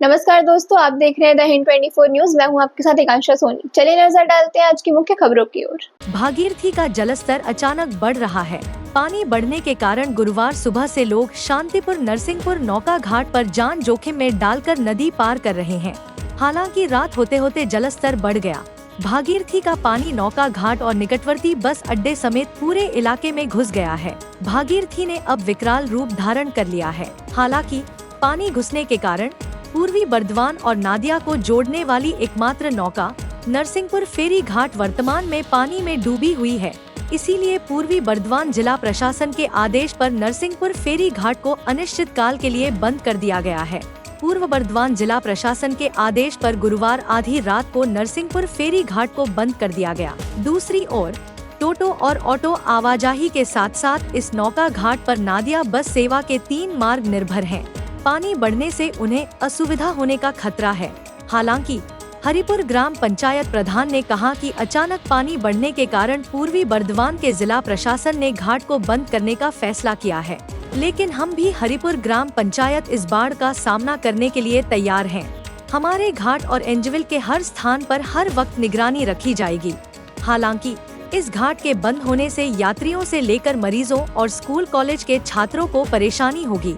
नमस्कार दोस्तों, आप देख रहे हैं द हिंद 24 न्यूज। मैं हूं आपके साथ एकांशा सोनी। चलिए नजर डालते हैं आज की मुख्य खबरों की ओर। भागीरथी का जलस्तर अचानक बढ़ रहा है। पानी बढ़ने के कारण गुरुवार सुबह से लोग शांतिपुर नरसिंहपुर नौका घाट पर जान जोखिम में डालकर नदी पार कर रहे हैं। हालांकि रात होते होते जलस्तर बढ़ गया। भागीरथी का पानी नौका घाट और निकटवर्ती बस अड्डे समेत पूरे इलाके में घुस गया है। भागीरथी ने अब विकराल रूप धारण कर लिया है। हालांकि पानी घुसने के कारण पूर्वी बर्दवान और नादिया को जोड़ने वाली एकमात्र नौका नरसिंहपुर फेरी घाट वर्तमान में पानी में डूबी हुई है। इसीलिए पूर्वी बर्दवान जिला प्रशासन के आदेश पर नरसिंहपुर फेरी घाट को अनिश्चित काल के लिए बंद कर दिया गया है। पूर्व बर्दवान जिला प्रशासन के आदेश पर गुरुवार आधी रात को नरसिंहपुर फेरी घाट को बंद कर दिया गया। दूसरी ओर टोटो और ऑटो आवाजाही के साथ साथ इस नौका घाट पर नादिया बस सेवा के 3 मार्ग निर्भर हैं। पानी बढ़ने से उन्हें असुविधा होने का खतरा है। हालांकि हरिपुर ग्राम पंचायत प्रधान ने कहा कि अचानक पानी बढ़ने के कारण पूर्वी बर्दवान के जिला प्रशासन ने घाट को बंद करने का फैसला किया है, लेकिन हम भी हरिपुर ग्राम पंचायत इस बाढ़ का सामना करने के लिए तैयार हैं। हमारे घाट और एंजविल के हर स्थान पर हर वक्त निगरानी रखी जाएगी। हालांकि इस घाट के बंद होने से यात्रियों से लेकर मरीजों और स्कूल कॉलेज के छात्रों को परेशानी होगी।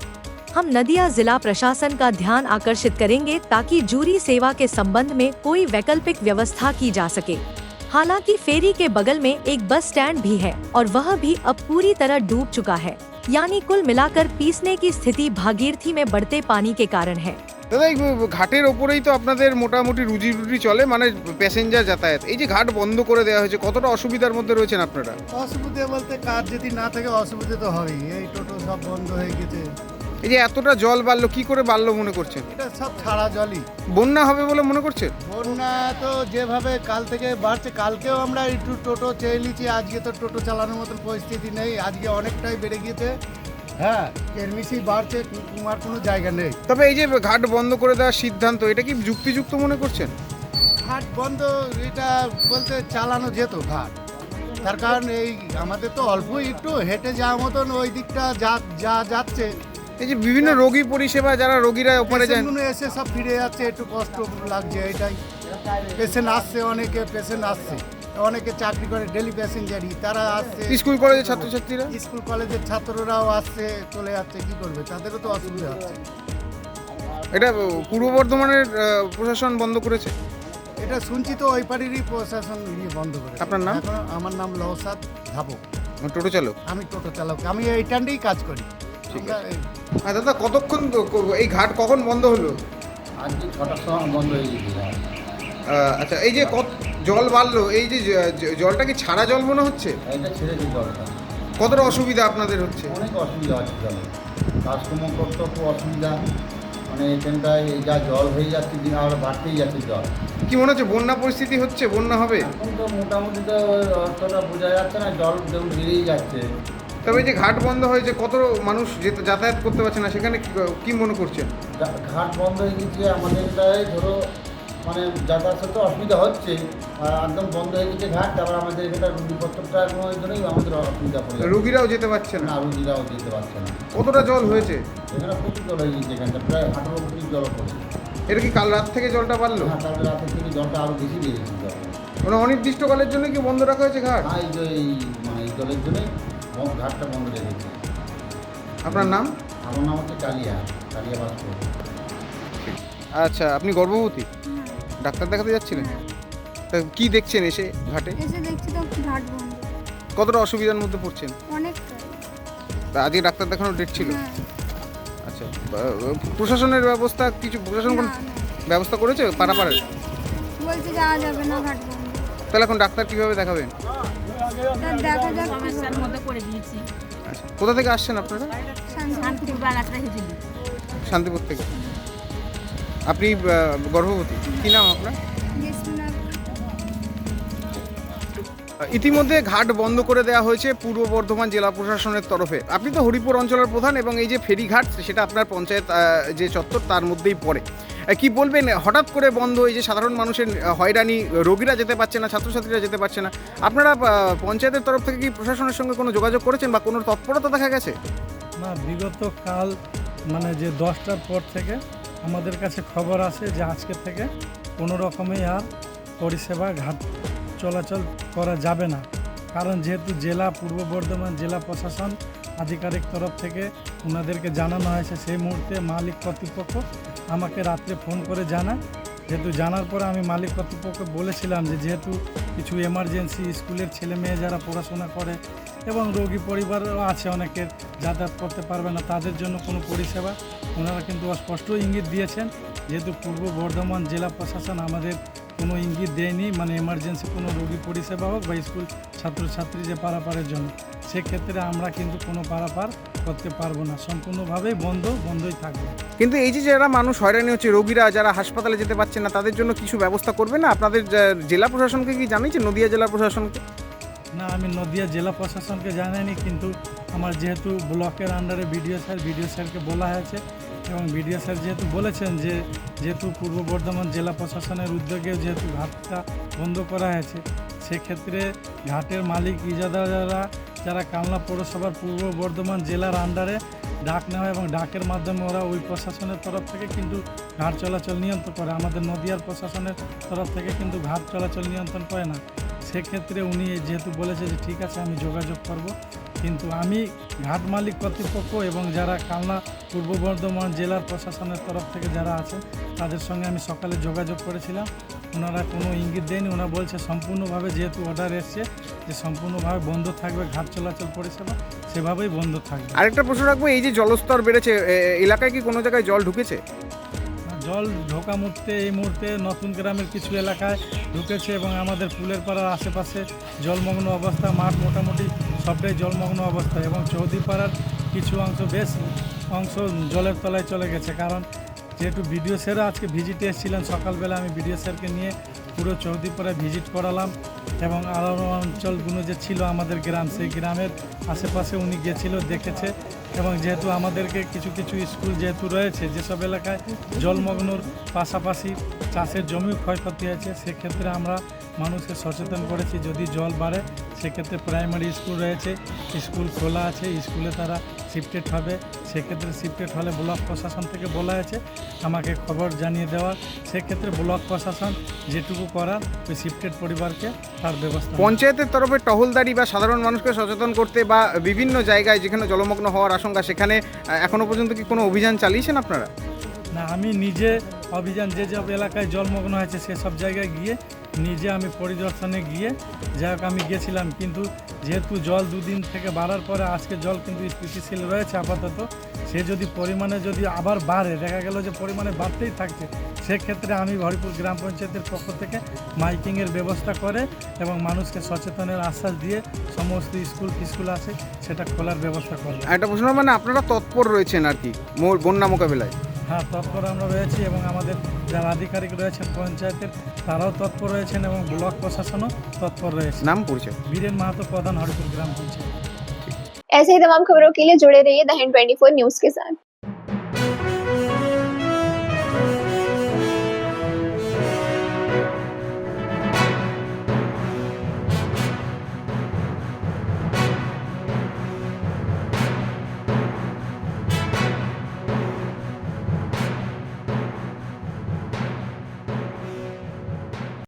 हम नदिया जिला प्रशासन का ध्यान आकर्षित करेंगे ताकि जूरी सेवा के संबंध में कोई वैकल्पिक व्यवस्था की जा सके। हालांकि फेरी के बगल में एक बस स्टैंड भी है और वह भी अब पूरी तरह डूब चुका है। यानी कुल मिलाकर पीसने की स्थिति भागीरथी में बढ़ते पानी के कारण है। দাদা এই ঘাটের ওপরেই তো আপনাদের মোটামুটি রুজি রুটি চলে, মানে প্যাসেঞ্জার যাতায়াত। এই যে ঘাট বন্ধ করে দেওয়া হয়েছে, কতটা অসুবিধার মধ্যে রয়েছেন আপনারা? অসুবিধা বলতে কাজ যদি না থাকে অসুবিধা তো হবেই। এই টোটো সব বন্ধ হয়ে গেছে। এই যে এতটা জল বাড়লো, কি করে বাড়লো মনে করছেন? এটা সব ছাড়া জলই। বন্যা হবে বলে মনে করছেন? বন্যা তো যেভাবে কাল থেকে বাড়ছে, কালকেও আমরা একটু টোটো চেয়ে নিয়েছি। আজকে তো টোটো চালানোর মতন পরিস্থিতি নেই, আজকে অনেকটাই বেড়ে গিয়েছে। হ্যাঁ, এর বেশি বাড়ছে, আর কোনো জায়গা নেই। তবে এই যে ঘাট বন্ধ করে দেওয়ার সিদ্ধান্ত, এটা কি যুক্তিযুক্ত মনে করছেন? ঘাট বন্ধ এটা বলতে চালানো যেত ঘাট, তার কারণ এই আমাদের তো অল্প একটু হেঁটে যাওয়ার মতন ওই দিকটা যা যাচ্ছে। এই যে বিভিন্ন রোগী পরিষেবা, যারা রোগীরা ওপারে যায়, পেশেন্টগুলো এসে সব ফিরে যাচ্ছে, একটু কষ্ট লাগছে। এটাই পেশেন্ট আসছে, অনেকে পেশেন্ট আসছে, অনেকে চাকরি করে ডেলি প্যাসেঞ্জারই, তারা আসছে। স্কুল কলেজের ছাত্রছাত্রীরা, স্কুল কলেজের ছাত্ররাও আসছে, চলে যাচ্ছে। কি করবে, তাদেরও তো অসুবিধা হচ্ছে। এটা পূর্ব বর্ধমানের প্রশাসন বন্ধ করেছে। এটা শুনছি তো ওই পাড়িরই প্রশাসন বন্ধ করে। আপনার নাম? আমার নাম লহসাদ ধাবক। টোটো চালক? আমি টোটো চালক, আমি এই টান্ডেই কাজ করি। দাদা কতক্ষণ এই ঘাট কখন বন্ধ হলো? আজকে 6টার সময় বন্ধ হয়ে গেছিল। আচ্ছা, এই যে জল বাড়লো, এই যে জলটা কি ছাড়া জল মনে হচ্ছে? এটা ছেড়েছে জলটা। কতটা অসুবিধা আপনাদের হচ্ছে? অনেক অসুবিধা হচ্ছে জলে, কাজকর্ম করতে খুব অসুবিধা। মানে এখানটায় এই যা জল হয়ে যাচ্ছে, দিন আবার বাড়তেই যাচ্ছে জল। কি মনে হচ্ছে বন্যা পরিস্থিতি হচ্ছে, বন্যা হবে? এখন তো মোটামুটি তো অতটা বোঝা যাচ্ছে না, জল যেমন বেড়েই যাচ্ছে। তবে এই যে ঘাট বন্ধ হয়েছে, কত মানুষ যাতায়াত করতে পারছে না, সেখানে কি মনে করছেন? ঘাট বন্ধ হয়ে গেছে আমাদেরটায়, ধরো মানে যাতায়াতের তো অসুবিধা হচ্ছে, আর একদম বন্ধ হয়ে গেছে ঘাট। তারপর আমাদের এখানটা রুগীপত্রটার জন্যই আমাদের অসুবিধা পড়ে যাচ্ছে। রোগীরাও যেতে পারছে না? না, রুগীরাও যেতে পারছে না। কতটা জল হয়েছে এখানে? প্রচুর জল হয়ে গেছে এখানটা, প্রায় 18 ফুট জল পড়েছে। এটা কি কাল রাত থেকে জলটা বাড়লো? হ্যাঁ, কাল রাতের থেকে জলটা আরও বেশি বেড়েছে জল। মানে অনির্দিষ্টকালের জন্য কি বন্ধ রাখা হয়েছে ঘাট? হ্যাঁ, এই এই জলের জন্যই ঘাটটা বন্ধ রেখেছে। আপনার নাম? আমার নাম হচ্ছে কালিয়া ভাস্কর। আচ্ছা, আপনি গর্ভবতী? ডাক্তার দেখাতে যাচ্ছিলেন? তা কি দেখছেন এসে ঘাটে? এসে দেখছি তো ঘাট বন্ধ। কতটা অসুবিধার মধ্যে পড়ছেন? অনেকটা। তা আজকে ডাক্তার দেখানোর ডেট ছিল? হ্যাঁ। আচ্ছা, প্রশাসনের ব্যবস্থা কিছু, প্রশাসন কোন ব্যবস্থা করেছে পাড়াপাড়ায়? বলছে যাওয়া যাবে না, ঘাট বন্ধ। তাহলে এখন ডাক্তার কিভাবে দেখাবেন? দেখা যাক। সমস্যার মধ্যে করে দিয়েছি। আচ্ছা, কোথা থেকে আসছেন আপনারা? শান্তিপুর বালাটা হেঁটেছি। শান্তিপুর থেকে। আপনি গর্ভবতী? কি নাম আপনার? ইতিমধ্যে ঘাট বন্ধ করে দেওয়া হয়েছে পূর্ব বর্ধমান জেলা প্রশাসনের তরফে। আপনি তো হরিপুর অঞ্চলের প্রধান, এবং এই যে ফেরিঘাট, সেটা আপনার পঞ্চায়েত যে চত্বর তার মধ্যেই পড়ে। কি বলবেন, হঠাৎ করে বন্ধ, এই যে সাধারণ মানুষের হয়রানি, রোগীরা যেতে পারছে না, ছাত্রছাত্রীরা যেতে পারছে না, আপনারা পঞ্চায়েতের তরফ থেকে কি প্রশাসনের সঙ্গে কোনো যোগাযোগ করেছেন বা কোনো তৎপরতা দেখা গেছে? না, বিগত কাল মানে যে 10টার পর থেকে আমাদের কাছে খবর আছে যে আজকে থেকে কোনো রকমেই আর পরিষেবা ঘাট চলাচল করা যাবে না। কারণ যেহেতু জেলা পূর্ব বর্ধমান জেলা প্রশাসন আধিকারিক তরফ থেকে ওনাদেরকে জানানো হয়েছে, সেই মুহূর্তে মালিক কর্তৃপক্ষ আমাকে রাত্রে ফোন করে জানায়। যেহেতু জানার পরে আমি মালিক কর্তৃপক্ষকে বলেছিলাম যে যেহেতু কিছু এমার্জেন্সি স্কুলের ছেলে মেয়ে যারা পড়াশোনা করে এবং রোগী পরিবারও আছে অনেকের যাতায়াত করতে পারবে না, তাদের জন্য কোনো পরিষেবা ওনারা কিন্তু স্পষ্ট ইঙ্গিত দিয়েছেন। যেহেতু পূর্ব বর্ধমান জেলা প্রশাসন আমাদের কোনো ইঙ্গিত দেয়নি, মানে এমার্জেন্সি কোনো রোগী পরিষেবা হোক বা স্কুল ছাত্রছাত্রী যে পারাপারের জন্য, সেক্ষেত্রে আমরা কিন্তু কোনো পারাপার করতে পারবো না, সম্পূর্ণভাবেই বন্ধই থাকবে। কিন্তু এই যে যারা মানুষ হয়রানি হচ্ছে, রোগীরা যারা হাসপাতালে যেতে পারছে না, তাদের জন্য কিছু ব্যবস্থা করবে না আপনাদের জেলা প্রশাসনকে? কি জানিয়েছে নদিয়া জেলা প্রশাসনকে? না, আমি নদিয়া জেলা প্রশাসনকে জানাইনি, কিন্তু আমার যেহেতু ব্লকের আন্ডারে বিডিও স্যারকে বলা হয়েছে এবং বিডিও স্যার যেহেতু বলেছেন যে যেহেতু পূর্ব বর্ধমান জেলা প্রশাসনের উদ্যোগে যেহেতু ঘাটটা বন্ধ করা হয়েছে, সেক্ষেত্রে ঘাটের মালিক ইজাদাররা যারা কালনা পৌরসভার পূর্ব বর্ধমান জেলার আন্ডারে ডাক নেওয়া এবং ডাকের মাধ্যমে ওরা ওই প্রশাসনের তরফ থেকে কিন্তু ঘাট চলাচল নিয়ন্ত্রণ করে। আমাদের নদিয়ার প্রশাসনের তরফ থেকে কিন্তু ঘাট চলাচল নিয়ন্ত্রণ করে না। সেক্ষেত্রে উনি যেহেতু বলেছে যে ঠিক আছে আমি যোগাযোগ করব, কিন্তু আমি ঘাট মালিক কর্তৃপক্ষ এবং যারা কালনা পূর্ব বর্ধমান জেলার প্রশাসনের তরফ থেকে যারা আছে তাদের সঙ্গে আমি সকালে যোগাযোগ করেছিলাম। ওনারা কোনো ইঙ্গিত দেয়নি। ওনারা বলছে সম্পূর্ণভাবে যেহেতু অর্ডার এসছে যে সম্পূর্ণভাবে বন্ধ থাকবে ঘাট চলাচল পরিষেবা, সেভাবেই বন্ধ থাকবে। আরেকটা প্রশ্ন রাখবো, এই যে জলস্তর বেড়েছে, এলাকায় কি কোনো জায়গায় জল ঢুকেছে? জল ঢোকা এই মুহূর্তে নতুন গ্রামের কিছু এলাকায় ঢুকেছে এবং আমাদের ফুলের পাড়ার আশেপাশে জলমগ্ন অবস্থা, মাঠ মোটামুটি সবটাই জলমগ্ন অবস্থা এবং চৌধুরীপাড়ার কিছু অংশ বেশ অংশ জলের তলায় চলে গেছে। কারণ যেহেতু বিডিও স্যারও আজকে ভিজিটে এসেছিলেন, সকালবেলা আমি বিডিও স্যারকে নিয়ে পুরো চৌধুরীপাড়ায় ভিজিট করালাম এবং আরও অঞ্চলগুলো যে ছিল আমাদের গ্রাম, সেই গ্রামের আশেপাশে উনি গেছিল, দেখেছে এবং যেহেতু আমাদেরকে কিছু কিছু স্কুল যেহেতু রয়েছে যেসব এলাকায় জলমগ্নর পাশাপাশি চাষের জমি ক্ষয়ক্ষতি হয়েছে, সেক্ষেত্রে আমরা মানুষকে সচেতন করেছি যদি জল বাড়ে সেক্ষেত্রে প্রাইমারি স্কুল রয়েছে, স্কুল খোলা আছে, স্কুলে তারা শিফটেড হবে। সেক্ষেত্রে শিফটেড হলে ব্লক প্রশাসন থেকে বলা হয়েছে আমাকে খবর জানিয়ে দেওয়া, সেক্ষেত্রে ব্লক প্রশাসন যেটুকু করার ওই শিফটেড পরিবারকে তার ব্যবস্থা। পঞ্চায়েতের তরফে টহলদারি বা সাধারণ মানুষকে সচেতন করতে বা বিভিন্ন জায়গায় যেখানে জলমগ্ন হওয়ার আশঙ্কা, সেখানে এখনো পর্যন্ত কি কোনো অভিযান চালিয়েছেন আপনারা? না, আমি নিজে অভিযান যেসব এলাকায় জলমগ্ন হয়েছে সেসব জায়গায় গিয়ে নিজে আমি পরিদর্শনে গিয়ে যাই হোক আমি গিয়েছিলাম, কিন্তু যেহেতু জল দুদিন থেকে বাড়ার পরে আজকে জল কিন্তু স্থিতিশীল রয়েছে আপাতত, সে যদি পরিমাণে যদি আবার বাড়ে, দেখা গেল যে পরিমাণে বাড়তেই থাকছে, সেক্ষেত্রে আমি হরিপুর গ্রাম পঞ্চায়েতের পক্ষ থেকে মাইকিংয়ের ব্যবস্থা করে এবং মানুষকে সচেতনের আশ্বাস দিয়ে সমস্ত স্কুল আছে সেটা খোলার ব্যবস্থা করবে। একটা প্রশ্ন, মানে আপনারা তৎপর রয়েছেন আর কি বন্যা মোকাবিলায়? হ্যাঁ, তৎপর আমরা রয়েছি এবং আমাদের যারা আধিকারিক রয়েছেন পঞ্চায়েতের তারাও তৎপর রয়েছেন এবং ব্লক প্রশাসনও তৎপর রয়েছে। नाम परिचय? बीरेन महतो, प्रधान हरिपुर ग्राम पंचायत। ऐसे ही तमाम खबरों के लिए जुड़े रहिए द हिंद 24 न्यूज के साथ।